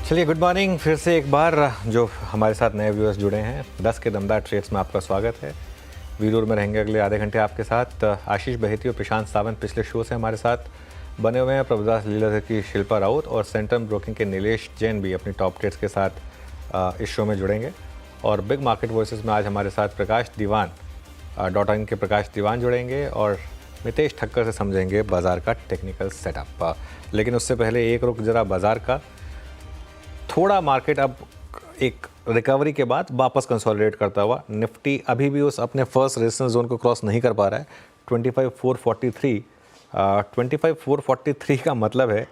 चलिए good morning. फिर से एक बार जो हमारे साथ नए व्यूअर्स जुड़े हैं 10 के दमदार ट्रेड्स में आपका स्वागत है। वीरूर में रहेंगे अगले आधे घंटे आपके साथ। आशीष बहेती और प्रशांत सावंत पिछले शो से हमारे साथ बने हुए हैं। प्रभुदास लीलाधर की शिल्पा राउत और सेंट्रम ब्रोकिंग के नीलेश जैन भी अपनी टॉप ट्रेड्स के साथ इस शो में जुड़ेंगे। और बिग मार्केट वॉइसेस में आज हमारे साथ प्रकाश दीवान .in के प्रकाश दीवान जुड़ेंगे और मितेश ठक्कर से समझेंगे बाजार का टेक्निकल सेटअप। लेकिन उससे पहले एक रुख जरा बाजार का। थोड़ा मार्केट अब एक रिकवरी के बाद वापस कंसोलिडेट करता हुआ, निफ्टी अभी भी उस अपने फर्स्ट रेजिस्टेंस जोन को क्रॉस नहीं कर पा रहा है 25,443। 25,443 का मतलब है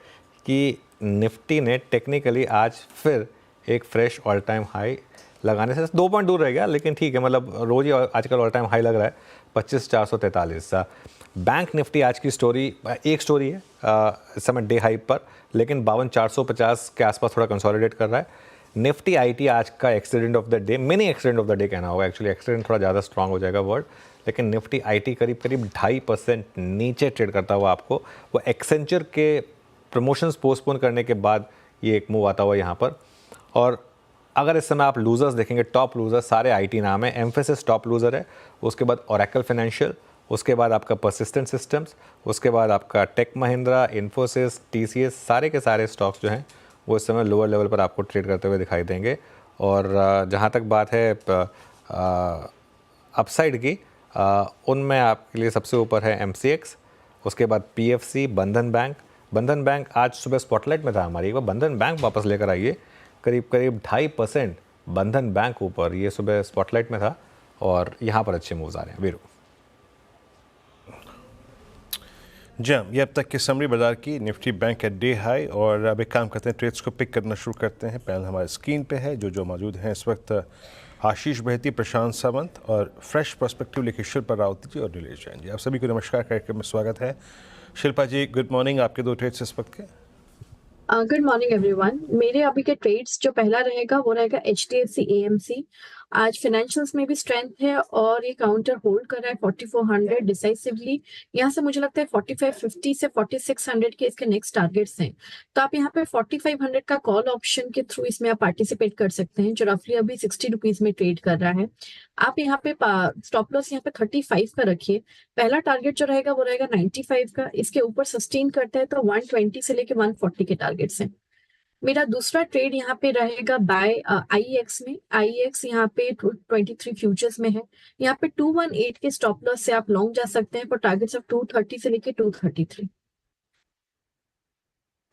कि निफ्टी ने टेक्निकली आज फिर एक फ्रेश ऑल टाइम हाई लगाने से 2 पॉइंट दूर रह गया, लेकिन ठीक है, मतलब रोज ही आजकल ऑल टाइम हाई लग रहा है 25,443। बैंक निफ्टी आज की स्टोरी एक स्टोरी है इस समय डे हाई पर, लेकिन 52,450 के आसपास थोड़ा कंसोलिडेट कर रहा है। निफ्टी आईटी आज का accident of the day, mini accident of the day कहना होगा, एक्चुअली एक्सीडेंट थोड़ा ज़्यादा स्ट्रांग हो जाएगा वर्ड, लेकिन निफ्टी आईटी करीब 2.5% नीचे ट्रेड करता हुआ आपको, वो एक्सेंचर के प्रमोशंस पोस्टपोन करने के बाद ये एक मूव आता हुआ यहाँ पर। और अगर इस समय आप लूजर्स देखेंगे, टॉप लूजर सारे आईटी नाम है। एम्फेसिस टॉप लूजर है, उसके बाद ओरेकल फाइनेंशियल, उसके बाद आपका परसिस्टेंट सिस्टम्स, उसके बाद आपका टेक महिंद्रा, इन्फोसिस, टीसीएस, सारे के सारे स्टॉक्स जो हैं वो इस समय लोअर लेवल पर आपको ट्रेड करते हुए दिखाई देंगे। और जहाँ तक बात है अपसाइड की, उनमें आपके लिए सबसे ऊपर है एमसीएक्स, उसके बाद पीएफसी, बंधन बैंक। बंधन बैंक आज सुबह स्पॉटलाइट में था हमारी, एक बार बंधन बैंक वापस लेकर आइए, करीब 2.5% बंधन बैंक ऊपर, ये सुबह स्पॉटलाइट में था और यहाँ पर अच्छे मूव्स आ रहे हैं। वीरू जी, ये अब तक की समरी बाजार की। Nifty bank at day high. और अब एक काम करते हैं, ट्रेड्स को पिक करना शुरू करते हैं। पैनल हमारे स्क्रीन पे है, जो मौजूद हैं इस वक्त आशीष बहेती, प्रशांत सावंत और फ्रेश पर्सपेक्टिव लेके शिल्पा राउत जी और नीलेश जैन जी। आप सभी को नमस्कार, कार्यक्रम में स्वागत है। शिल्पा जी गुड मॉर्निंग, आपके 2 ट्रेड्स इस वक्त के। Good morning everyone. मेरे अभी के ट्रेड्स जो पहला रहेगा वो रहेगा HDFC AMC। आज फाइनेंशियल्स में भी स्ट्रेंथ है और ये काउंटर होल्ड कर रहा है 4400 डिसाइसिवली। यहाँ से मुझे लगता है 4550 से 4600 के इसके नेक्स्ट टारगेट्स हैं, तो आप यहाँ पे 4500 का कॉल ऑप्शन के थ्रू इसमें आप पार्टिसिपेट कर सकते हैं, जो रफली अभी 60 रुपीज में ट्रेड कर रहा है। आप यहाँ पे स्टॉप लॉस यहाँ पे 35 का रखिए। पहला टारगेट जो रहेगा वो रहेगा 95 का। इसके ऊपर सस्टेन करता है तो 120 से लेके 140 के टारगेट्स हैं। मेरा दूसरा ट्रेड यहाँ पे रहेगा बाय IEX में। IEX यहाँ पे 23 फ्यूचर्स में है। यहाँ पे 218 के स्टॉप लॉस से आप लॉन्ग जा सकते हैं पर टारगेट्स ऑफ 230 से लेके 233।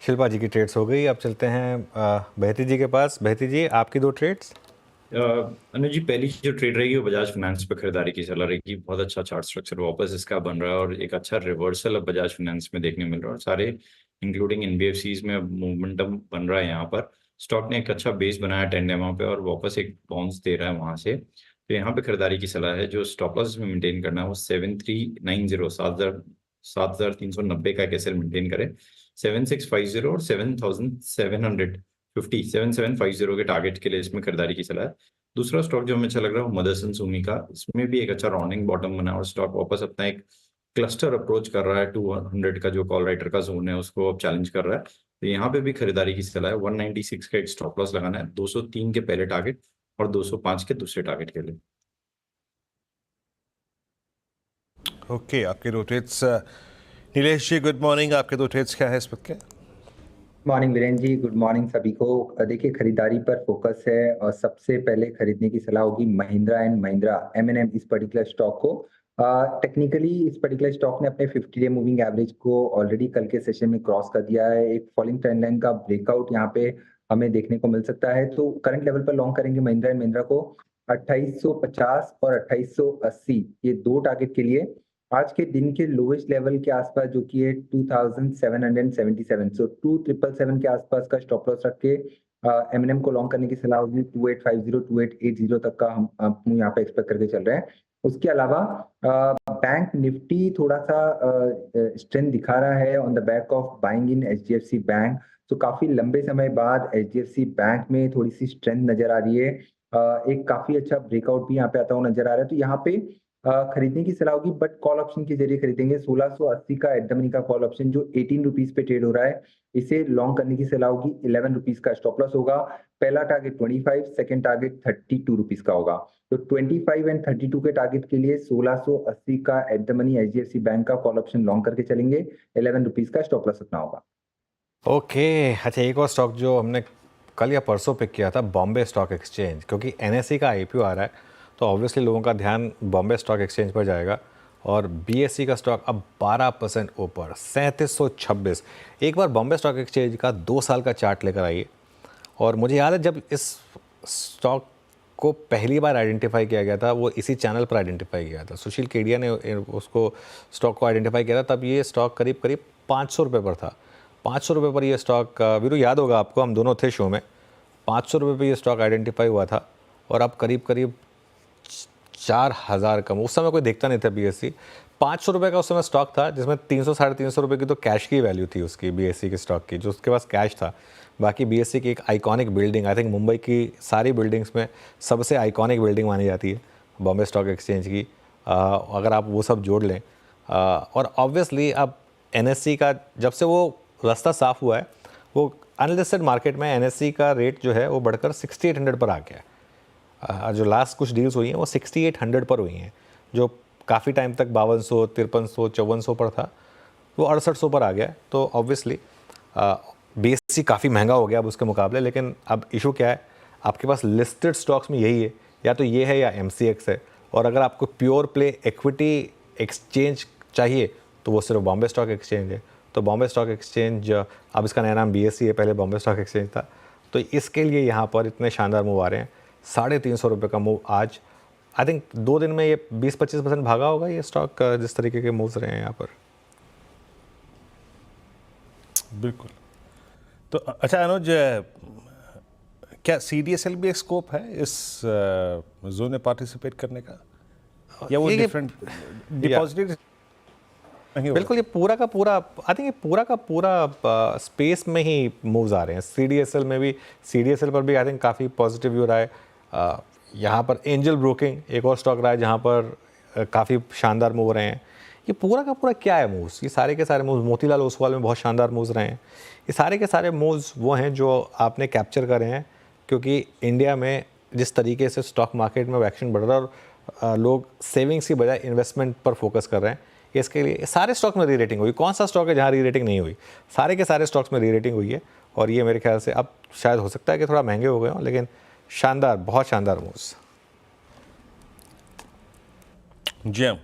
शिल्पा जी की ट्रेड्स हो गई, अब चलते हैं बहेती जी के पास। बहेती जी, आपकी 2 ट्रेड्स। अनुज जी, पहली जो ट्रेड रहेगी वो बजाज फाइनेंस पे खरीदारी की सलाह रहेगी। बहुत अच्छा चार्ट स्ट्रक्चर वापस इसका बन रहा है और एक अच्छा रिवर्सल अब बजाज फाइनेंस में देखने मिल रहा है और सारे इंक्लूडिंग NBFCs में मूवमेंटम बन रहा है। यहाँ पर स्टॉक ने एक अच्छा बेस बनाया 10 MA पे और वापस एक बाउंस दे रहा है वहां से, तो यहाँ पे खरीदारी की सलाह है। जो स्टॉप लॉस में मेंटेन करना है वो 7390 7,390 का कैसे मेंटेन करे, 7650 और 7750 के टारगेट के लिए इसमें खरीदारी की सलाह है। दूसरा स्टॉक जो हमें अच्छा लग रहा है वो मदरसन सुमी का। इसमें भी एक अच्छा राउंडिंग बॉटम बना और स्टॉक वापस अपना एक क्लस्टर अप्रोच कर रहा है। 200 का जो कॉल राइटर का जोन है उसको अब चैलेंज कर रहा है, तो यहाँ पे भी खरीदारी की सलाह है। 196 का एक स्टॉप लॉस लगाना है, 203 के पहले टारगेट और 205 के दूसरे टारगेट के लिए। ओके, आपके 2 ट्रेड्स। नीलेश जी गुड मॉर्निंग, आपके 2 ट्रेड्स क्या है इस वक्त के? Morning Virendra ji, good morning सभी को। देखिए, खरीदारी पर फोकस है और सबसे पहले खरीदने की सलाह होगी महिंद्रा एंड महिंद्रा M&M, इस पर्टिकुलर स्टॉक को। टेक्निकली इस पर्टिकुलर स्टॉक ने अपने 50 डे मूविंग एवरेज को ऑलरेडी कल के सेशन में क्रॉस कर दिया है। एक फॉलिंग ट्रेंड लाइन का ब्रेकआउट यहाँ पे हमें देखने को मिल सकता है, तो करंट लेवल पर लॉन्ग करेंगे महिंद्रा एंड महिंद्रा को 2850 और 2880, ये 2 टारगेट के लिए। आज के दिन के लोवेस्ट लेवल के आसपास जो कि है 2777, सो 2777 के आसपास का स्टॉप लॉस रख के M&M को लॉन्ग करने की सलाह होगी। 2850 2880 तक का हम यहाँ पे एक्सपेक्ट करके चल रहे हैं। उसके अलावा बैंक निफ्टी थोड़ा सा स्ट्रेंथ दिखा रहा है on the back of buying in HDFC bank. तो काफी लंबे समय बाद HDFC बैंक में थोड़ी सी स्ट्रेंथ नजर आ रही है। एक काफी अच्छा ब्रेकआउट भी यहाँ पे आता हुआ नजर आ रहा है, तो यहाँ पे खरीदने की सलाह होगी, बट कॉल ऑप्शन के जरिए खरीदेंगे। 1680 का एट द मनी का कॉल ऑप्शन जो 18 रुपीज पे ट्रेड हो रहा है, इसे लॉन्ग करने की सलाह होगी। 11 रुपीज का स्टॉप लॉस होगा। पहला टारगेट 25, सेकंड टारगेट 32 रुपीज का होगा। तो 25 एंड 32 के टारगेट के लिए 1680 का at the money HDFC bank का कॉल ऑप्शन लॉन्ग करके चलेंगे। 11 रुपीज का स्टॉप लॉस रखना होगा। ओके अच्छा, एक और स्टॉक जो हमने कल या परसों पिक किया था, बॉम्बे स्टॉक एक्सचेंज, क्योंकि एनएसई का आईपीओ आ रहा है तो ऑब्वियसली लोगों का ध्यान बॉम्बे स्टॉक एक्सचेंज पर जाएगा। और बीएसई का स्टॉक अब 12% ऊपर 3726। एक बार बॉम्बे स्टॉक एक्सचेंज का 2 साल का चार्ट लेकर आइए। और मुझे याद है जब इस स्टॉक को पहली बार आइडेंटिफाई किया गया था, वो इसी चैनल पर आइडेंटिफाई किया था, सुशील केडिया ने उसको स्टॉक को आइडेंटिफाई किया था। तब ये स्टॉक करीब करीब 500 रुपये पर था। 500 रुपये पर ये स्टॉक, वीरू याद होगा आपको, हम दोनों थे शो में, 500 रुपये पर ये स्टॉक आइडेंटिफाई हुआ था और अब करीब करीब 4000 कम। उस समय कोई देखता नहीं था बीएससी। 500 रुपये का उस समय स्टॉक था जिसमें 300 साढ़े 300 रुपये की तो कैश की वैल्यू थी उसकी, बीएससी के स्टॉक की, जो उसके पास कैश था। बाकी बीएससी की एक iconic building, I think Mumbai की सारी बिल्डिंग्स में सबसे आइकॉनिक बिल्डिंग मानी जाती है बॉम्बे स्टॉक एक्सचेंज की। अगर आप वो सब जोड़ लें, और ऑब्वियसली अब एनएससी का जब से वो रास्ता साफ़ हुआ है, वो अनलिस्टेड मार्केट में एनएससी का रेट जो है वो बढ़कर 6800 पर आ गया है। जो लास्ट कुछ डील्स हुई हैं वो 6800 पर हुई हैं, जो काफ़ी टाइम तक 5200, 5300, 5400 पर था, वो 6800 पर आ गया है। तो ऑब्वियसली बीएससी काफ़ी महंगा हो गया अब उसके मुकाबले। लेकिन अब इशू क्या है, आपके पास लिस्टेड स्टॉक्स में यही है, या तो ये है या एमसीएक्स है। और अगर आपको प्योर प्ले इक्विटी एक्सचेंज चाहिए तो वो सिर्फ बॉम्बे स्टॉक एक्सचेंज है। तो बॉम्बे स्टॉक एक्सचेंज, अब इसका नया नाम बीएससी है, पहले बॉम्बे स्टॉक एक्सचेंज था। तो इसके लिए यहाँ पर इतने शानदार मूव आ रहे हैं। 350 रुपये का मूव आज, आई थिंक 2 दिन में ये 20-25% भागा होगा ये स्टॉक, जिस तरीके के मूव्स रहे हैं यहाँ पर। बिल्कुल। तो अच्छा अनुज, क्या सीडीएसएल भी एक स्कोप है इस जोन में पार्टिसिपेट करने का, या वो डिफरेंट डिपॉजिट? बिल्कुल, ये पूरा का पूरा, आई थिंक ये पूरा का पूरा स्पेस में ही मूव्स आ रहे हैं। सीडीएसएल में भी, सीडीएसएल पर भी आई थिंक काफ़ी पॉजिटिव व्यू रहा है। यहाँ पर एंजल ब्रोकिंग एक और स्टॉक रहा है जहाँ पर काफ़ी शानदार मूव रहे हैं। ये पूरा का पूरा क्या है मूव्स, ये सारे के सारे मूव्स, मोतीलाल ओसवाल में बहुत शानदार मूव्स रहे हैं। ये सारे के सारे मूव्स वो हैं जो आपने कैप्चर करे हैं, क्योंकि इंडिया में जिस तरीके से स्टॉक मार्केट में एक्शन बढ़ रहा है और लोग सेविंग्स की बजाय इन्वेस्टमेंट पर फोकस कर रहे हैं, इसके लिए सारे स्टॉक में री रेटिंग हुई। कौन सा स्टॉक है जहाँ री रेटिंग नहीं हुई? सारे के सारे स्टॉक्स में री रेटिंग हुई है। और ये मेरे ख्याल से अब शायद हो सकता है कि थोड़ा महंगे हो गए हों, लेकिन शानदार, बहुत शानदार मूव्स। जी हाँ,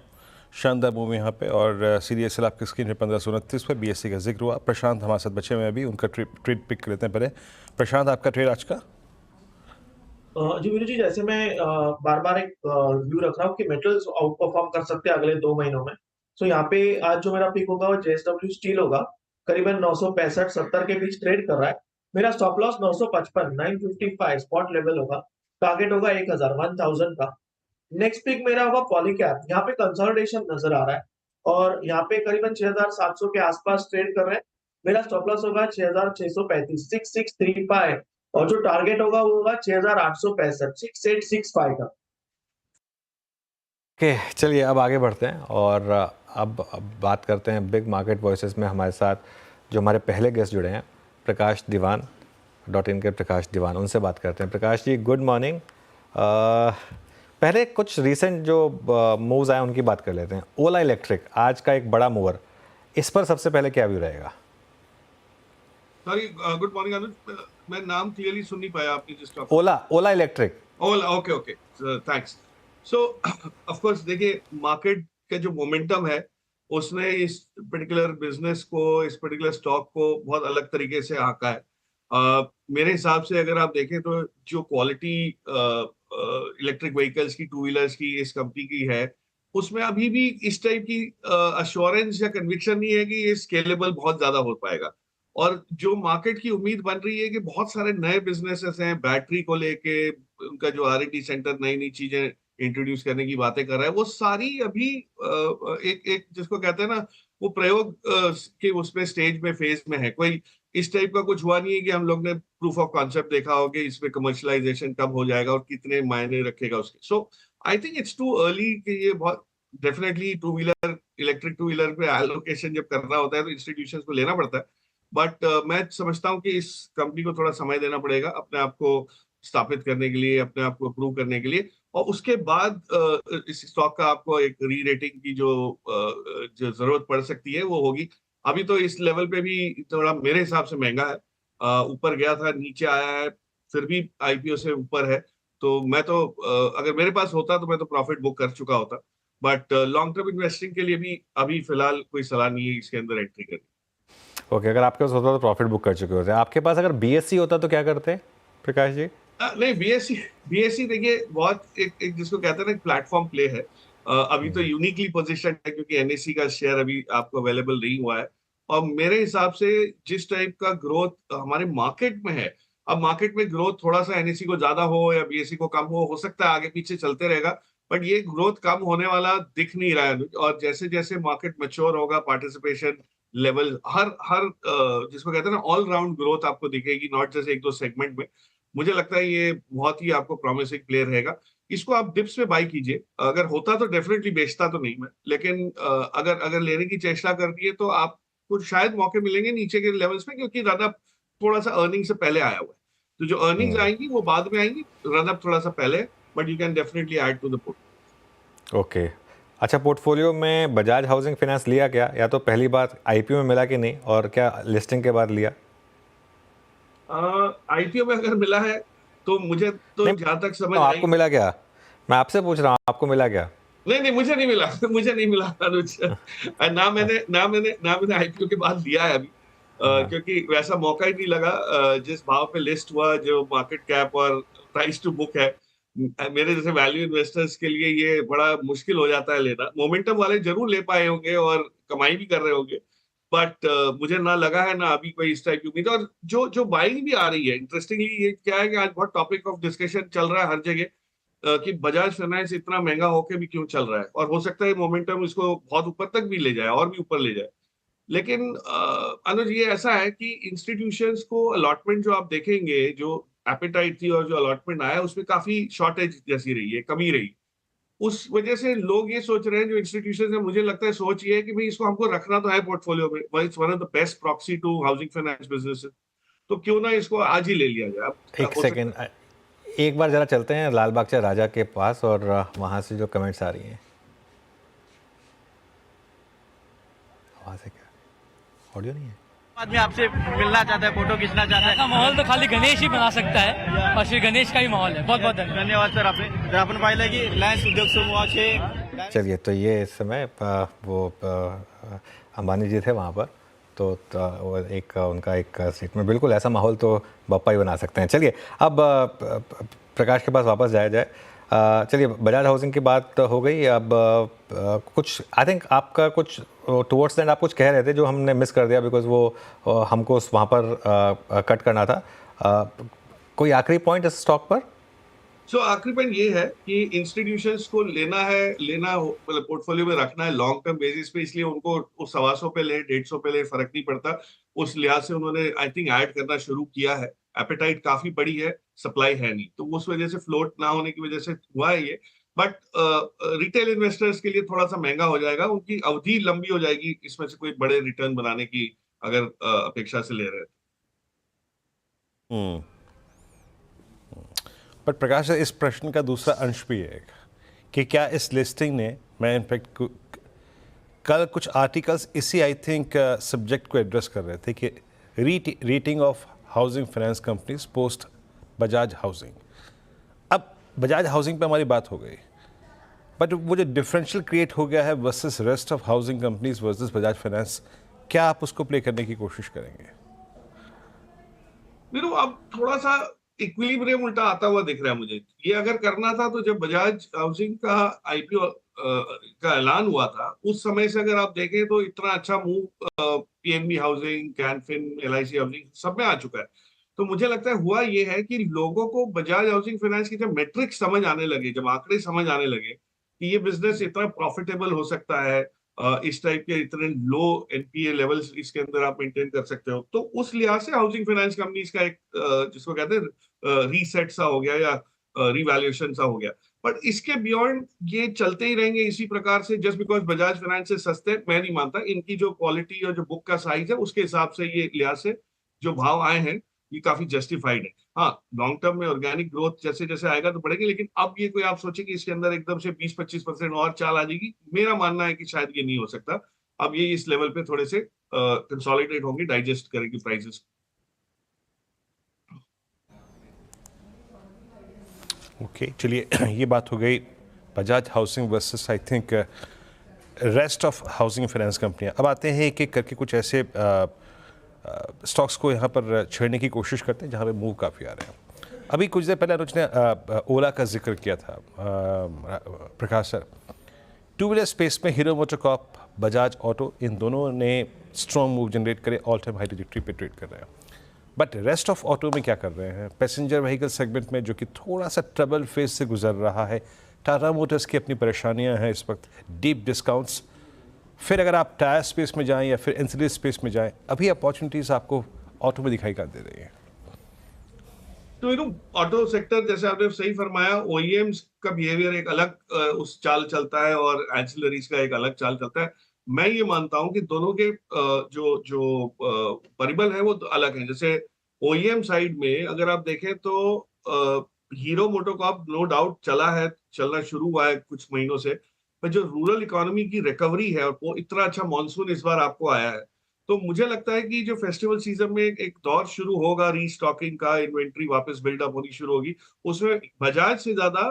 शानदार मूव यहाँ पे। और सीडीएसएल आपकी स्क्रीन पे 1529 पर बीएससी का जिक्र हुआ। प्रशांत हमारे साथ बचे हुए हैं, अभी उनका ट्रेड पिक कर लेते हैं पहले। प्रशांत, आपका ट्रेड आज का? जी वीरू जी, जैसे मैं बार बार एक व्यू रख रहा हूँ कि मेटल्स आउट परफॉर्म कर सकते हैं अगले 2 महीनों में। सो यहाँ पे आज जो मेरा पिक होगा वो जेएसडब्ल्यू स्टील होगा, करीबन 965-70 के बीच ट्रेड कर रहा है। मेरा स्टॉप लॉस 955 955 स्पॉट लेवल होगा, टारगेट होगा 1000 का। नेक्स्ट पिक मेरा होगा पॉलीकैब। यहाँ पे कंसोलिडेशन नजर आ रहा है और यहाँ पे करीबन 6700 के आसपास ट्रेड कर रहे हैं। मेरा स्टॉप लॉस होगा 6635 6635 और जो टारगेट होगा वो होगा 6865 6865 का। ओके, चलिए अब आगे बढ़ते हैं और अब बात करते हैं बिग मार्केट वॉइसेस में। हमारे साथ जो हमारे पहले गेस्ट जुड़े हैं, प्रकाश दीवान .in के प्रकाश दीवान, उनसे बात करते हैं। Prakash ji, good morning. पहले कुछ रीसेंट जो मूव्स आए उनकी बात कर लेते हैं। ओला इलेक्ट्रिक आज का एक बड़ा मूवर, इस पर सबसे पहले क्या व्यू रहेगा? सॉरी, गुड मॉर्निंग अनुज, मैं नाम क्लियरली सुन नहीं पाया आपने जिस topic. Ola electric. Ola, okay, thanks. So of course देखिए, मार्केट का जो मोमेंटम है उसने इस पर्टिकुलर बिजनेस को, इस पर्टिकुलर स्टॉक को बहुत अलग तरीके से आंका है। मेरे हिसाब से अगर आप देखें तो जो क्वालिटी इलेक्ट्रिक व्हीकल्स की, टू व्हीलर्स की इस कंपनी की है, उसमें अभी भी इस टाइप की अश्योरेंस या कन्विक्शन नहीं है कि ये स्केलेबल बहुत ज्यादा हो पाएगा। और जो मार्केट की उम्मीद बन रही है कि बहुत सारे नए बिजनेसेस हैं, बैटरी को लेके उनका जो R&D सेंटर नई नई चीजें इंट्रोड्यूस करने की बातें कर रहा है, वो सारी अभी एक जिसको कहते हैं ना, वो प्रयोग के उसमें स्टेज में, फेज में है। कोई इस टाइप का कुछ हुआ नहीं है कि हम लोग ने प्रूफ ऑफ कॉन्सेप्ट देखा हो कि इसमें कमर्शियलाइजेशन कब हो जाएगा और कितने मायने रखेगा उसके। So I think it's too early कि ये बहुत definitely two wheeler, electric two wheeler पे एलोकेशन जब करना होता है तो इंस्टीट्यूशंस को लेना पड़ता है। बट मैं समझता हूँ कि इस कंपनी को थोड़ा समय देना पड़ेगा अपने आप को स्थापित करने के लिए, अपने आप को प्रूव करने के लिए, और उसके बाद इस स्टॉक का आपको एक री रेटिंग की जो जरूरत पड़ सकती है वो होगी। अभी तो इस लेवल पे भी थोड़ा मेरे हिसाब से महंगा है। ऊपर गया था, नीचे आया है, फिर भी आईपीओ से ऊपर है। तो मैं तो अगर मेरे पास होता तो मैं तो प्रॉफिट बुक कर चुका होता। बट लॉन्ग टर्म इन्वेस्टिंग के लिए भी अभी फिलहाल कोई सलाह नहीं है इसके अंदर एंट्री करनी। ओके, अगर आपके पास होता तो प्रॉफिट बुक कर चुके होते। आपके पास अगर बीएससी होता तो क्या करते प्रकाश जी? नहीं, बीएससी देखिए बहुत एक जिसको कहते हैं ना प्लेटफॉर्म प्ले है। अभी तो यूनिकली पोजीशन है क्योंकि एनएससी का शेयर अभी आपको अवेलेबल नहीं हुआ है। और मेरे हिसाब से जिस टाइप का ग्रोथ हमारे मार्केट में है, अब मार्केट में ग्रोथ थोड़ा सा एनएससी को ज्यादा हो या बीएससी को कम हो सकता है आगे पीछे चलते रहेगा। बट ये ग्रोथ कम होने वाला दिख नहीं रहा है। और जैसे जैसे मार्केट मैच्योर होगा, पार्टिसिपेशन लेवल हर जिसको कहते हैं ना ऑल राउंड ग्रोथ आपको दिखेगी, नॉट जैसे एक दो सेगमेंट में। मुझे लगता है ये बहुत ही आपको प्रॉमिसिंग प्लेयर रहेगा। इसको आप डिप्स में बाई कीजिए। अगर होता तो डेफिनेटली बेचता तो नहीं मैं, लेकिन अगर लेने की चेष्टा करती है तो आपको शायद मौके मिलेंगे नीचे के लेवल्स में, क्योंकि रन अप थोड़ा सा अर्निंग से पहले आया हुआ है। तो जो अर्निंग्स आएंगी वो बाद में आएंगी, रन अप थोड़ा सा पहले, but you can definitely add to the port. Okay, अच्छा, पोर्टफोलियो में बजाज हाउसिंग फाइनेंस लिया क्या, या तो पहली बार आईपीओ में मिला कि नहीं, और क्या लिस्टिंग के बाद लिया? आईपीओ में अगर मिला है तो मुझे तो जहां तक समझ तो आई, आपको मिला क्या? मैं आपसे पूछ रहा हूँ, आपको मिला क्या? नहीं मुझे नहीं मिला मुझे नहीं मिला अनुज। ना मैंने आईपीओ के बाद लिया है अभी। क्योंकि वैसा मौका ही नहीं लगा। जिस भाव पे लिस्ट हुआ, जो मार्केट कैप और प्राइस टू बुक है, मेरे जैसे वैल्यू इन्वेस्टर्स के लिए ये बड़ा मुश्किल हो जाता है लेना। मोमेंटम वाले जरूर ले पाए होंगे और कमाई भी कर रहे होंगे, बट मुझे ना लगा है ना अभी कोई इस टाइप की उम्मीद। और जो बाइंग भी आ रही है, इंटरेस्टिंगली ये क्या है कि आज बहुत टॉपिक ऑफ डिस्कशन चल रहा है हर जगह कि बजाज फाइनेंस इतना महंगा होके भी क्यों चल रहा है, और हो सकता है मोमेंटम इसको बहुत ऊपर तक भी ले जाए और भी ऊपर ले जाए। लेकिन अनुज ये ऐसा है कि इंस्टीट्यूशंस को अलॉटमेंट जो आप देखेंगे, जो एपेटाइट थी और जो अलॉटमेंट आया उसमें काफी शॉर्टेज जैसी रही है, कमी रही। उस वजह से लोग ये सोच रहे हैं, जो इंस्टीट्यूशन है, मुझे लगता है सोच ये है कि भाई इसको हमको रखना तो है पोर्टफोलियो में, it's one of the best proxy to housing finance business, तो क्यों ना इसको आज ही ले लिया जाए। एक सेकेंड, एक बार जरा चलते हैं लाल बागचा राजा के पास और वहाँ से जो कमेंट्स आ रही हैं, वहाँ से क्या ऑडियो नहीं है? आदमी आपसे मिलना चाहता है, फोटो खींचना चाहता है। माहौल तो खाली गणेश ही बना सकता है और श्री गणेश का ही माहौल है। बहुत बहुत धन्यवाद सर। आपने आपण पाहिलं की रिलायन्स उद्योग समूहाचे। चलिए, तो ये इस समय वो अंबानी जी थे वहाँ पर, तो वो एक उनका एक स्टेटमेंट, बिल्कुल ऐसा माहौल तो बप्पा ही बना सकते हैं। चलिए, अब प्रकाश के पास वापस जाया जाए। चलिए, बजाज हाउसिंग की बात हो गई। अब कुछ आई थिंक आपका कुछ टुवर्ड्स एंड आप कुछ कह रहे थे जो हमने मिस कर दिया, बिकॉज वो हमको वहाँ पर कट करना था। कोई आखिरी पॉइंट इस स्टॉक पर? आखिरी पॉइंट ये है कि इंस्टीट्यूशंस को मतलब पोर्टफोलियो में रखना है लॉन्ग टर्म बेसिस पे, इसलिए उनको उस 125 पे ले 150 पे ले फर्क नहीं पड़ता। उस लिहाज से उन्होंने आई थिंक ऐड करना शुरू किया है। एपेटाइट काफी बड़ी है, सप्लाई है नहीं, तो उस वजह से फ्लोट ना होने की वजह से हुआ है ये। बट रिटेल इन्वेस्टर्स के लिए थोड़ा सा महंगा हो जाएगा, उनकी अवधि लंबी हो जाएगी इसमें से कोई बड़े रिटर्न बनाने की अगर अपेक्षा से ले रहे हैं। पर प्रकाश, इस प्रश्न का दूसरा अंश भी है कि क्या इस लिस्टिंग ने, मैं इनफैक्ट कल कुछ आर्टिकल्स इसी आई थिंक सब्जेक्ट को एड्रेस कर रहे थे कि rating of housing finance companies post Bajaj housing. अब बजाज हाउसिंग पे हमारी बात हो गई, बट वो जो डिफरेंशियल क्रिएट हो गया है versus rest of housing companies versus Bajaj finance, क्या आप उसको प्ले करने की कोशिश करेंगे? अब थोड़ा सा इक्विलिब्रियम उल्टा आता हुआ दिख रहा है मुझे। ये अगर करना था तो जब बजाज हाउसिंग का आईपीओ का ऐलान हुआ था, उस समय से अगर आप देखें तो इतना अच्छा move PNB housing, Canfin, LIC housing सब में आ चुका है। तो मुझे लगता है हुआ ये है कि लोगों को बजाज हाउसिंग फाइनेंस की जब मेट्रिक्स समझ आने लगे, जब आंकड़े समझ आने लगे कि ये बिजनेस इतना प्रॉफिटेबल हो सकता है, इस टाइप के इतने लो एनपीए लेवल्स इसके अंदर आप मेंटेन कर सकते हो, तो उस लिहाज से हाउसिंग फाइनेंस कंपनीज का एक जिसको कहते हैं रीसेट सा हो गया, या रिवैल्यूएशन सा हो गया। बट इसके बियॉन्ड ये चलते ही रहेंगे इसी प्रकार से, जस्ट बिकॉज बजाज फाइनेंस से सस्ते, मैं नहीं मानता। इनकी जो क्वालिटी और जो बुक का साइज है उसके हिसाब से ये लिहाज से जो भाव आए हैं ये काफी जस्टिफाइड है। हाँ, लॉन्ग टर्म में ऑर्गेनिक ग्रोथ जैसे जैसे आएगा तो बढ़ेगी, लेकिन अब ये कोई आप सोचे कि इसके अंदर एकदम से 20-25% और चाल आ जाएगी, मेरा मानना है कि शायद ये नहीं हो सकता। अब ये इस लेवल पे थोड़े से कंसोलिडेट होंगे, डाइजेस्ट करेंगे प्राइसेस। ओके, चलिए ये बात हो गई Bajaj housing versus I think rest of housing finance कंपनियां। अब आते हैं एक एक करके कुछ ऐसे स्टॉक्स को यहाँ पर छेड़ने की कोशिश करते हैं जहाँ पे मूव काफ़ी आ रहे हैं। अभी कुछ देर पहले अनुज ने ओला का जिक्र किया था, प्रकाश सर। टू व्हीलर स्पेस में हीरो मोटोकॉर्प, बजाज ऑटो, इन दोनों ने स्ट्रॉन्ग मूव जनरेट करे, ऑल टाइम हाई ट्रैजेक्टरी पे ट्रेड कर रहे हैं। बट रेस्ट ऑफ ऑटो में क्या कर रहे हैं? पैसेंजर व्हीकल सेगमेंट में जो कि थोड़ा सा ट्रबल फेज से गुजर रहा है, टाटा मोटर्स की अपनी परेशानियां हैं इस वक्त, डीप डिस्काउंट्स। फिर अगर आप टायर स्पेस में जाएं या फिर एंसिलरी स्पेस में जाएं, अभी अपॉर्चुनिटीज आपको ऑटो में दिखाई दे रही है। तो ऑटो सेक्टर जैसे आपने सही फरमाया, ओईएम्स का बिहेवियर एक अलग उस चाल चलता है और एंसिलरीज का एक अलग चाल चलता है। मैं ये मानता हूं कि दोनों के जो जो परिबल है वो तो अलग है। जैसे ओईएम साइड में अगर आप देखें तो हीरो मोटोकॉर्प नो डाउट चलना शुरू हुआ है कुछ महीनों से, पर जो रूरल इकोनॉमी की रिकवरी है और वो इतना अच्छा मानसून इस बार आपको आया है, तो मुझे लगता है कि जो फेस्टिवल सीजन में एक दौर शुरू होगा रीस्टॉकिंग का, इन्वेंट्री वापस बिल्डअप होनी शुरू होगी, उसमें बजाज से ज्यादा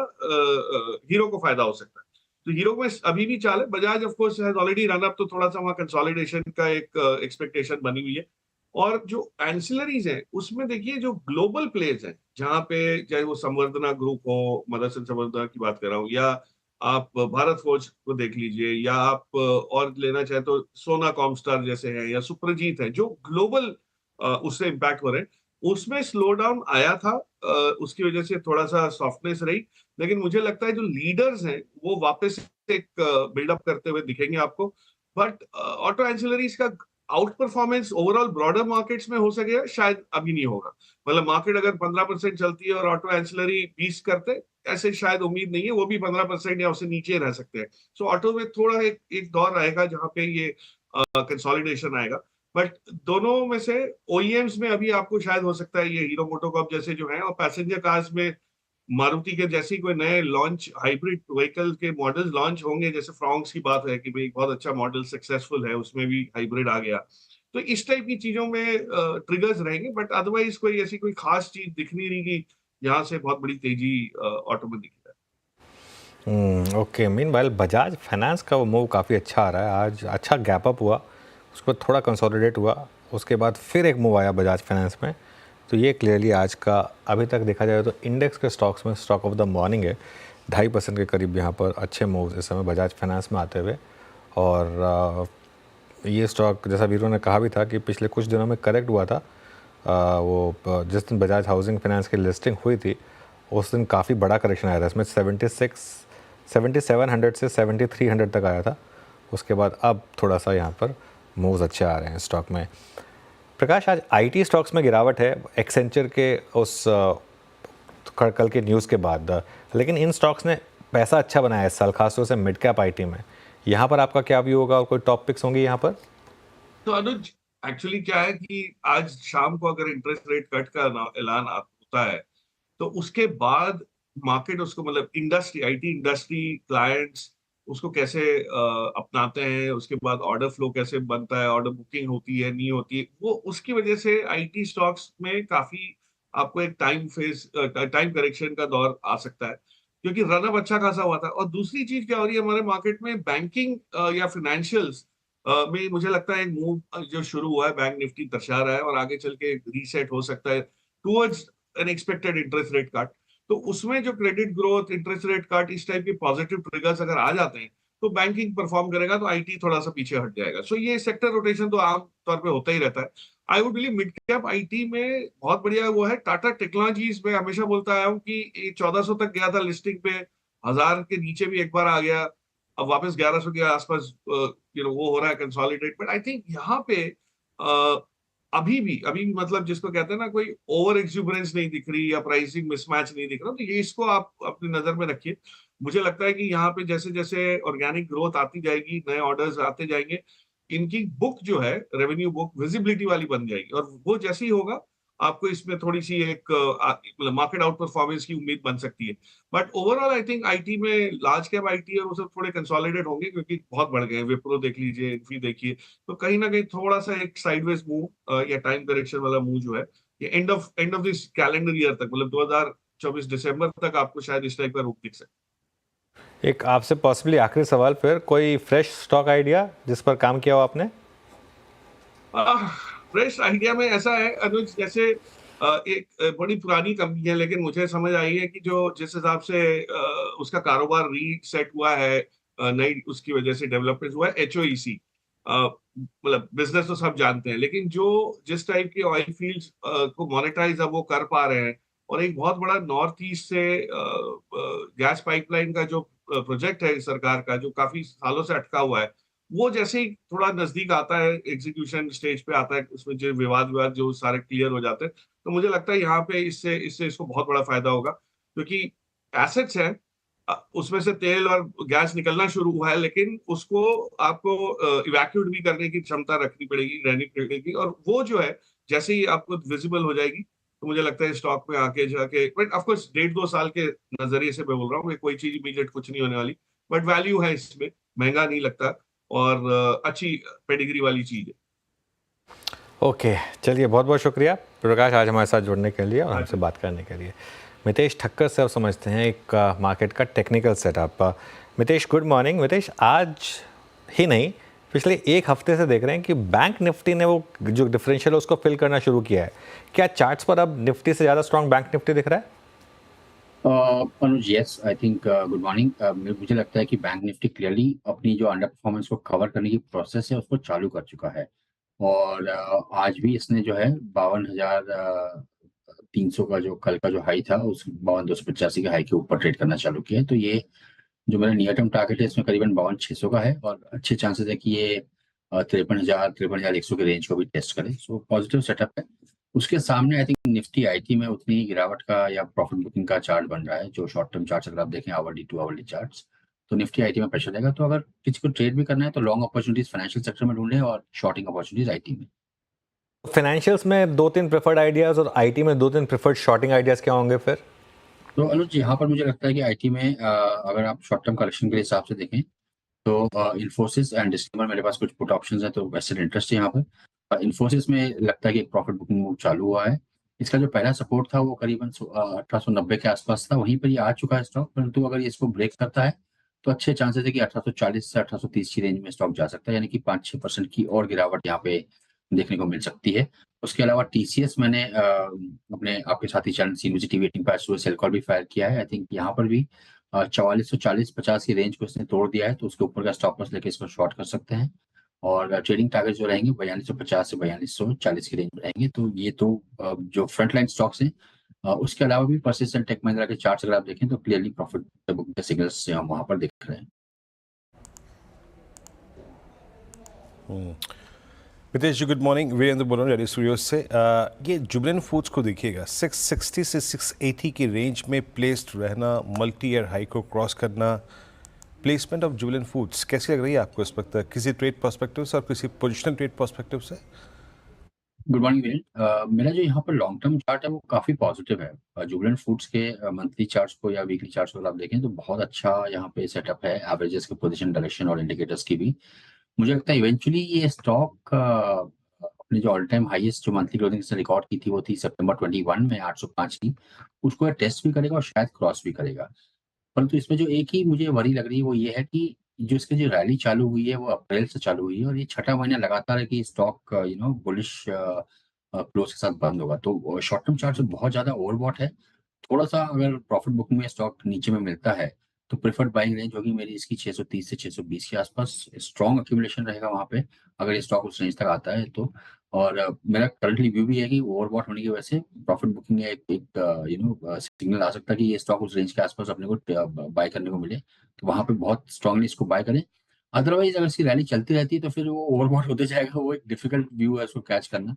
हीरो को फायदा हो सकता है। तो हीरो में अभी भी चाल है, Bajaj of course has already run up, तो थोड़ा सा वहां कंसोलिडेशन का एक एक्सपेक्टेशन बनी हुई है। और जो एंसिलरीज है उसमें देखिए जो ग्लोबल प्लेयर्स हैं, जहां पे चाहे वो संवर्धना ग्रुप हो, मदरसन संवर्धना की बात कर रहा हूँ, या आप भारत फोर्ज को देख लीजिए, या आप और लेना चाहे तो सोना कॉमस्टार जैसे हैं या सुप्रजीत है, जो ग्लोबल उससे इम्पैक्ट हो रहे हैं, उसमें स्लो डाउन आया था। उसकी वजह से थोड़ा सा सॉफ्टनेस रही, लेकिन मुझे लगता है जो लीडर्स हैं वो वापस एक बिल्डअप करते हुए दिखेंगे आपको। बट ऑटो एंसिलरीज का out performance overall broader markets में हो सकेगा शायद अभी नहीं होगा। मतलब मार्केट अगर 15% चलती है और ऑटो एंसिलरी 20 करते, ऐसे शायद उम्मीद नहीं है, वो भी 15% या उससे नीचे रह सकते हैं। सो ऑटो में थोड़ा एक दौर आएगा जहां पे ये कंसोलिडेशन आएगा। बट दोनों में से ओईएम्स में अभी आपको शायद हो सकता है ये हीरो मोटोकॉर्प जैसे जो है, और पैसेंजर कार्स में मारुति के जैसी कोई नए लॉन्च हाइब्रिड व्हीकल के मॉडल्स लॉन्च होंगे, जैसे फ्रॉन्क्स की बात है कि भाई बहुत अच्छा मॉडल सक्सेसफुल है, उसमें भी हाइब्रिड आ गया, तो इस टाइप की चीजों में ट्रिगर्स रहेंगे। बट अदरवाइज कोई ऐसी कोई खास चीज दिख नहीं रही कि यहाँ से बहुत बड़ी तेजी ऑटो में दिख रहा है। ओके, मीनवाइल बजाज फाइनेंस का वो मूव काफ़ी अच्छा आ रहा है। आज अच्छा गैप अप हुआ, उसके बाद थोड़ा कंसोलिडेट हुआ, उसके बाद फिर एक मूव आया बजाज फाइनेंस में। तो ये क्लियरली आज का अभी तक देखा जाए तो इंडेक्स के स्टॉक्स में स्टॉक ऑफ द मॉर्निंग है। 2.5% के करीब यहाँ पर अच्छे मूव्स इस समय बजाज फाइनेंस में आते हुए। और ये स्टॉक जैसा वीरों ने कहा भी था कि पिछले कुछ दिनों में करेक्ट हुआ था। वो जिस दिन बजाज हाउसिंग फाइनेंस की लिस्टिंग हुई थी उस दिन काफ़ी बड़ा करेक्शन आया था, इसमें 7700 से 7300 तक आया था। उसके बाद अब थोड़ा सा यहाँ पर मूव्स अच्छे आ रहे हैं स्टॉक में। प्रकाश, आज आईटी स्टॉक्स में गिरावट है एक्सेंचर के उस कल के न्यूज़ के बाद, लेकिन इन स्टॉक्स ने पैसा अच्छा बनाया इस साल, खासतौर से मिड कैप आईटी में। यहाँ पर आपका क्या व्यू होगा और कोई टॉप पिक्स होंगी यहाँ पर? तो अनुज, एक्चुअली क्या है कि आज शाम को अगर इंटरेस्ट रेट कट का ऐलान होता है तो उसके बाद मार्केट उसको, मतलब इंडस्ट्री, आईटी इंडस्ट्री क्लाइंट्स उसको कैसे अपनाते हैं, उसके बाद ऑर्डर फ्लो कैसे बनता है, ऑर्डर बुकिंग होती है नहीं होती है, वो उसकी वजह से आईटी स्टॉक्स में काफी आपको एक टाइम करेक्शन का दौर आ सकता है, क्योंकि रनअप अच्छा खासा हुआ था। और दूसरी चीज क्या हो रही है हमारे मार्केट में, बैंकिंग या फाइनेंशियल्स में मुझे लगता है एक मूव जो शुरू हुआ है, बैंक निफ्टी दर्शा रहा है और आगे चल के रीसेट हो सकता है towards an expected interest rate cut. तो उसमें जो credit growth, interest rate cut, इस टाइप के पॉजिटिव ट्रिगर्स अगर आ जाते हैं तो बैंकिंग परफॉर्म करेगा, तो आईटी थोड़ा सा पीछे हट जाएगा। सो ये सेक्टर रोटेशन तो आम तौर पे होता ही रहता है। I would believe mid cap IT में बहुत बढ़िया वो है टाटा टेक्नोलॉजीज। में हमेशा बोलता आया हूँ कि 1400 तक गया था लिस्टिंग पे, 1000 के नीचे भी एक बार आ गया, अब वापस 1100 के आसपास वो हो रहा है कंसोलिडेट। बट आई थिंक यहाँ पे अभी भी मतलब जिसको कहते हैं ना, कोई ओवर एक्सुबरेंस नहीं दिख रही या प्राइसिंग मिसमैच नहीं दिख रहा, तो ये इसको आप अपनी नजर में रखिए। मुझे लगता है कि यहाँ पे जैसे जैसे ऑर्गेनिक ग्रोथ आती जाएगी, नए ऑर्डर्स आते जाएंगे, इनकी बुक जो है, रेवेन्यू बुक विजिबिलिटी वाली बन जाएगी, और वो जैसे ही होगा आपको इसमें थोड़ी सी एक मतलब मार्केट आउट परफॉर्मेंस की उम्मीद बन सकती है। But overall I think IT में, लार्ज कैप आईटी और वो सब थोड़े कंसोलिडेट होंगे, क्योंकि बहुत बढ़ गए हैं। विप्रो देख लीजिए, इन्फी देखिए, तो कहीं ना कहीं थोड़ा सा एक साइडवेज मूव या टाइम करेक्शन वाला मूव जो है, ये end of this calendar year तक, मतलब 2024 दिसंबर तक आपको शायद इस टाइप का रूप दिख सकता है। एक आपसे पॉसिबली आखिरी सवाल, फिर कोई फ्रेश स्टॉक आइडिया जिस पर काम किया हो आपने? फ्रेश आइडिया में ऐसा है अनुज, जैसे एक बड़ी पुरानी कंपनी है, लेकिन मुझे समझ आई है कि जो जिस हिसाब से उसका कारोबार रीसेट हुआ है, नई उसकी वजह से डेवलपमेंट हुआ है, एचओईसी। मतलब बिजनेस तो सब जानते हैं, लेकिन जो जिस टाइप के ऑयल फील्ड्स को मोनेटाइज अब वो कर पा रहे हैं, और एक बहुत बड़ा नॉर्थ ईस्ट से गैस पाइपलाइन का जो प्रोजेक्ट है सरकार का, जो काफी सालों से अटका हुआ है, वो जैसे ही थोड़ा नजदीक आता है, एग्जीक्यूशन स्टेज पे आता है, उसमें जो विवाद जो सारे क्लियर हो जाते हैं, तो मुझे लगता है यहाँ पे इससे इससे इसको बहुत बड़ा फायदा होगा, क्योंकि एसेट्स हैं, उसमें से तेल और गैस निकलना शुरू हुआ है, लेकिन उसको आपको इवैक्यूएट भी करने की क्षमता रखनी पड़ेगी, रहनी पड़ेगी, और वो जो है जैसे ही आपको विजिबल हो जाएगी, तो मुझे लगता है स्टॉक में आके जाके, बट ऑफकोर्स 1.5-2 साल के नजरिए से मैं बोल रहा हूँ कि कोई चीज इमीडिएट कुछ नहीं होने वाली, बट वैल्यू है इसमें, महंगा नहीं लगता, और अच्छी पेडिग्री वाली चीज है। ओके, चलिए, बहुत बहुत शुक्रिया प्रकाश आज हमारे साथ जुड़ने के लिए और हमसे बात करने के लिए। मितेश ठक्कर से आप समझते हैं एक मार्केट का technical setup. Mitesh, good morning. Mitesh, आज ही नहीं, पिछले एक हफ्ते से देख रहे हैं कि बैंक निफ्टी ने वो जो डिफरेंशियल है उसको फिल करना शुरू किया है। क्या चार्ट्स पर अब निफ्टी से ज़्यादा स्ट्रॉन्ग बैंक निफ्टी दिख रहा है? Anuj, yes, I think good morning. मुझे लगता है कि बैंक निफ्टी क्लियरली अपनी जो अंडर परफॉर्मेंस को कवर करने की प्रोसेस है उसको चालू कर चुका है, और आज भी इसने जो है 52,300 का जो कल का जो हाई था, उस 52,285 के हाई के ऊपर ट्रेड करना चालू किया है। तो ये जो मेरा नियर टर्म टारगेट है इसमें करीबन 52,600 का है, और अच्छे चांसेस है कि ये 53,100 के रेंज को भी टेस्ट करे। सो पॉजिटिव सेटअप है। उसके सामने आई थिंक निफ्टी आईटी में उतनी गिरावट का या प्रॉफिट बुकिंग का चार्ट बन रहा है, जो शॉर्ट टर्म चार्ट्स अगर आप देखें, आवरली 2 आवरली चार्ट्स, तो निफ्टी आईटी में प्रेशर रहेगा। तो अगर किसी को ट्रेड भी करना है तो लॉन्ग अपॉर्चुनिटीज फाइनेंशियल सेक्टर में ढूंढें और शॉर्टिंग अपॉर्चुनिटीज आईटी में। फाइनेंशियल्स में 2-3 प्रेफर्ड आइडियाज़ और आईटी में 2-3 प्रेफर्ड शॉर्टिंग आइडियाज़ क्या होंगे फिर? तो अनुज, यहाँ पर मुझे लगता है कि आईटी में अगर आप शॉर्ट टर्म कलेक्शन के हिसाब से देखें तो इन्फोसिस एंड डिस्क्लेमर, मेरे पास कुछ पुट ऑप्शंस हैं, तो वेस्टेड इंटरेस्ट है यहाँ पर। इन्फोसिस में लगता है कि एक प्रॉफिट बुकिंग मूव चालू हुआ है। इसका जो पहला सपोर्ट था वो करीबन 1890 के आसपास था, वहीं पर ये आ चुका है स्टॉक, परंतु अगर ये इसको ब्रेक करता है तो अच्छे चांसेस है कि 1840 से 1830 की रेंज में स्टॉक जा सकता है, यानी कि 5-6% की और गिरावट यहाँ पे देखने को मिल सकती है। उसके अलावा टीसीएस मैंने अपने आपके साथी चैनल सीनूजी टीवी 18 पर सुबह सेल कॉल भी फायर किया है। आई थिंक यहाँ पर भी 4440-50 की रेंज को इसने तोड़ दिया है, तो उसके ऊपर का स्टॉप लॉस लेके इसको शॉर्ट कर सकते हैं, और ट्रेडिंग टारगेट जो रहेंगे 4250 से 4240 की रेंज में रहेंगे। तो ये तो जो फ्रंट लाइन स्टॉक्स हैं। उसके अलावा भी परसिस्टेंट टेक महिंद्रा के चार्ट्स अगर आप देखें तो क्लियरली प्रॉफिट बुकिंग के सिग्नल्स हम वहां पर दिख रहे हैं। मितेश जी, गुड मॉर्निंग। वीरेंद्र बोल रहा हूँ रेडी स्टूडियोज से। ये जुबिलेंट फूड्स को देखिएगा, 660 से 680 की रेंज में प्लेस्ड रहना, मल्टी ईयर हाई को क्रॉस करना। प्लेसमेंट ऑफ जुबिलेंट फूड्स कैसी लग रही है आपको इस वक्त, किसी ट्रेड पर्सपेक्टिव से और किसी पोजिशनल ट्रेड पर्सपेक्टिव से? Good morning Virendra. मेरा जो यहाँ पर लॉन्ग टर्म चार्ट है वो काफी पॉजिटिव है। जुबिलेंट फूड्स के मंथली चार्ट्स को या वीकली चार्ट्स को अगर आप देखें तो बहुत अच्छा यहाँ पे सेटअप है, एवरेजेस के पोजीशन, डायरेक्शन और इंडिकेटर्स की भी। मुझे लगता है इवेंचुअली ये स्टॉक अपने जो ऑल टाइम हाईएस्ट जो मंथली क्लोजिंग से रिकॉर्ड की थी वो थी सितंबर 21 में 805 की, उसको टेस्ट भी करेगा और शायद क्रॉस भी करेगा। परंतु इसमें जो एक ही मुझे वरी लग रही है वो ये है कि जो इसकी जो रैली चालू हुई है वो अप्रैल से चालू हुई है, और ये छठा महीना लगातार है कि स्टॉक बुलिश क्लोज के साथ बंद होगा। तो शॉर्ट टर्म चार्ट से बहुत ज्यादा ओवरबॉट है। थोड़ा सा अगर प्रॉफिट बुकिंग में स्टॉक नीचे में मिलता है तो प्रेफर्ड बाइंग रेंज होगी मेरी इसकी 630 से 620 के आसपास। स्ट्रॉन्ग एक्यूमुलेशन रहेगा वहां पे अगर ये स्टॉक उस रेंज तक आता है तो। और मेरा करंटली व्यू भी है कि ओवरबॉट होने की वजह से प्रॉफिट बुकिंग एक सिग्नल आ सकता है कि ये स्टॉक उस रेंज के आसपास अपने को बाय करने को मिले, तो वहां पे बहुत स्ट्रांगली इसको बाय करें। अदरवाइज अगर इसकी रैली चलती रहती है तो फिर वो ओवरबॉट होते जाएगा, वो एक डिफिकल्ट व्यू है उसको कैच करना।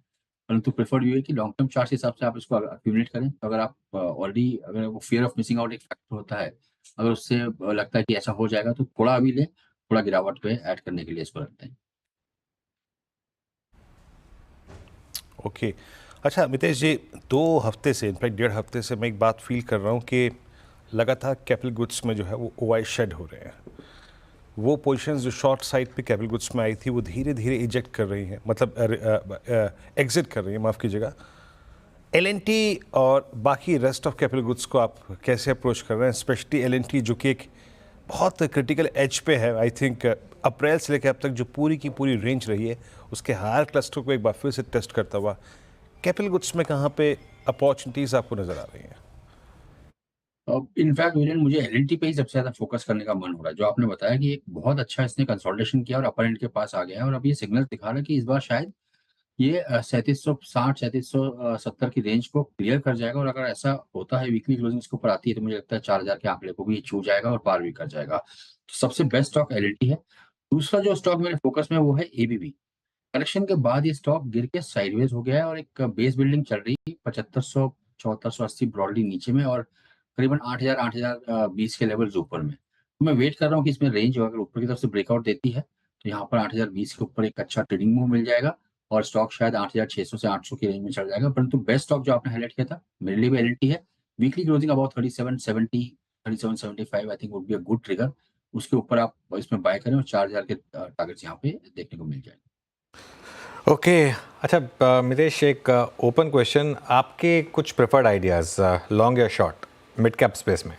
परंतु प्रेफर्ड व्यू है कि लॉन्ग टर्म चार्ट के हिसाब से आप इसको एक्यूमुलेट करें। तो अगर आप ऑलरेडी अगर वो फियर ऑफ मिसिंग आउट एक फैक्टर होता है, अगर उससे लगता है कि ऐसा हो जाएगा तो थोड़ा अभी लें, थोड़ा गिरावट पे ऐड करने के लिए इसको रखते हैं। ओके अच्छा मितेश जी, 2 हफ्ते से इनफैक्ट 1.5 हफ्ते से मैं एक बात फील कर रहा हूँ कि लगातार कैपिटल गुड्स में जो है वो ओआई शेड हो रहे हैं। वो पोजीशंस जो शॉर्ट साइड पे कैपिटल गुड्स में आई थी वो धीरे धीरे इजेक्ट कर रही हैं, मतलब एग्जिट कर रही हैं, माफ़ कीजिएगा। एलएनटी और बाकी रेस्ट ऑफ कैपिटल गुड्स को आप कैसे अप्रोच कर रहे हैं, स्पेशली एलएनटी जो कि एक बहुत क्रिटिकल एज पे है। आई थिंक अप्रैल से लेकर अब तक जो पूरी की पूरी रेंज रही है उसके हायर क्लस्टर को एक बार फिर से टेस्ट करता हुआ कैपिटल गुड्स में कहाँ पे अपॉर्चुनिटीज आपको नजर आ रही हैं? इनफैक्ट वीरेन, मुझे एलएनटी पे ही सबसे ज्यादा फोकस करने का मन हो रहा है। जो आपने बताया कि एक बहुत अच्छा इसने कंसोलिडेशन किया और अपर एंड के पास आ गया है, और अब ये सिग्नल दिखा रहा है कि इस बार शायद ये 3760 3770 की रेंज को क्लियर कर जाएगा। और अगर ऐसा होता है, वीकली क्लोजिंग इसके ऊपर आती है, तो मुझे लगता है 4000 के आंकड़े को भी ये छू जाएगा और पार भी कर जाएगा। तो सबसे बेस्ट स्टॉक एलएनटी है। दूसरा जो स्टॉक मेरे फोकस में वो है एबीबी। करेक्शन के बाद ये स्टॉक गिर के साइडवेज हो गया है और एक बेस बिल्डिंग चल रही है 7500 7480 ब्रॉडली नीचे में और करीबन 8000 8020 के लेवल्स ऊपर में। तो मैं वेट कर रहा हूँ कि इसमें रेंज अगर ऊपर की तरफ से ब्रेकआउट देती है तो यहाँ पर 8020 के ऊपर एक अच्छा ट्रेडिंग मूव मिल जाएगा और स्टॉक शायद 8600 से 800 की रेंज में चल जाएगा। परंतु बेस्ट स्टॉक जो आपने हाईलाइट किया था मेरे लिए भी एलएनटी है। Weekly closing about 3770 3775 I think would be a good trigger. उसके ऊपर आप इसमें बाय करें और 4000 के टारगेट्स यहाँ पे देखने को मिल जाएंगे। ओके अच्छा मितेश, एक ओपन क्वेश्चन, आपके कुछ प्रेफर्ड आइडियाज़ लॉन्ग या शॉर्ट मिड कैप स्पेस में?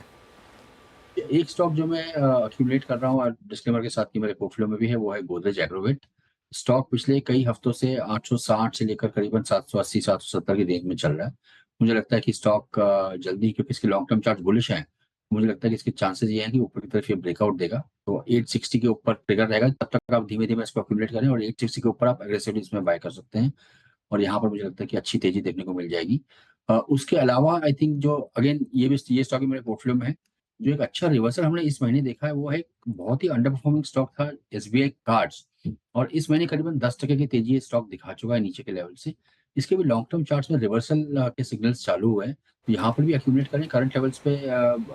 एक स्टॉक जो मैं अक्यूमुलेट कर रहा हूँ और डिस्क्लेमर के साथ कि मेरे पोर्टफोलियो में भी है, वो है गोदरेज एग्रोवेट। स्टॉक पिछले कई हफ्तों से 860 से लेकर करीबन 780 770 की रेंज में चल रहा है। मुझे लगता है कि स्टॉक जल्दी, क्योंकि इसके लॉन्ग टर्म चार्ट बुलिश हैं, मुझे लगता है कि इसके चांसेस ये हैं कि ऊपर की तरफ ये ब्रेकआउट देगा। तो 860 के ऊपर ट्रिगर रहेगा, तब तक आप धीमे धीमे इसको अक्यूमुलेट करें और 860 के ऊपर आप एग्रेसिवली इसमें बाय कर सकते हैं और यहाँ पर मुझे लगता है कि अच्छी तेजी देखने को मिल जाएगी। उसके अलावा आई थिंक जो अगेन ये स्टॉक मेरे पोर्टफोलियो में है, जो एक अच्छा रिवर्सल हमने इस महीने देखा है, वो है एक बहुत ही अंडर परफॉर्मिंग स्टॉक था एसबीआई कार्ड्स, और इस महीने करीबन 10% की तेजी ये स्टॉक दिखा चुका है नीचे के लेवल से। इसके भी लॉन्ग टर्म चार्ट्स में रिवर्सल के सिग्नल्स चालू हुए हैं, तो यहाँ पर भी एक्यूमुलेट करें, करंट लेवल्स पे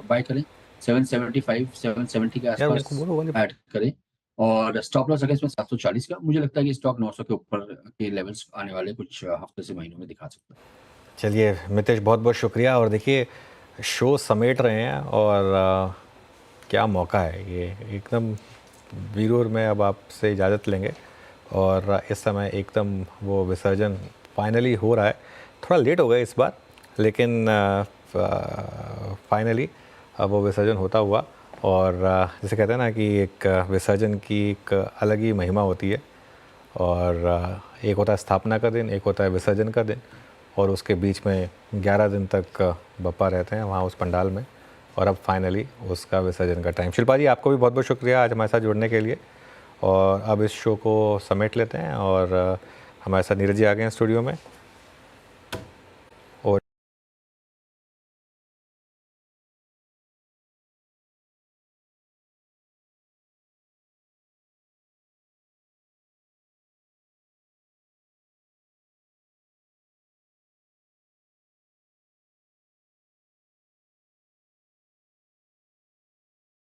बाय करें, 775 770 के आसपास ऐड करें और स्टॉप लॉस अगर इसमें 740 का। मुझे लगता है कि स्टॉक 900 के ऊपर के लेवल्स आने वाले कुछ हफ्ते से महीनों में दिखा सकता है। चलिए मितेश, बहुत बहुत शुक्रिया। और देखिए, शो समेट रहे हैं और क्या मौका है ये, एकदम वीरूर में अब आपसे इजाज़त लेंगे और इस समय एकदम वो विसर्जन फाइनली हो रहा है। थोड़ा लेट हो गया इस बार, लेकिन फाइनली अब वो विसर्जन होता हुआ। और जैसे कहते हैं ना कि एक विसर्जन की एक अलग ही महिमा होती है, और एक होता है स्थापना का दिन, एक होता है विसर्जन का दिन, और उसके बीच में 11 दिन तक बप्पा रहते हैं वहाँ उस पंडाल में, और अब फाइनली उसका विसर्जन का टाइम। शिल्पा जी, आपको भी बहुत बहुत शुक्रिया आज हमारे साथ जुड़ने के लिए। और अब इस शो को समेट लेते हैं और हमारे साथ नीरज जी आ गए हैं स्टूडियो में।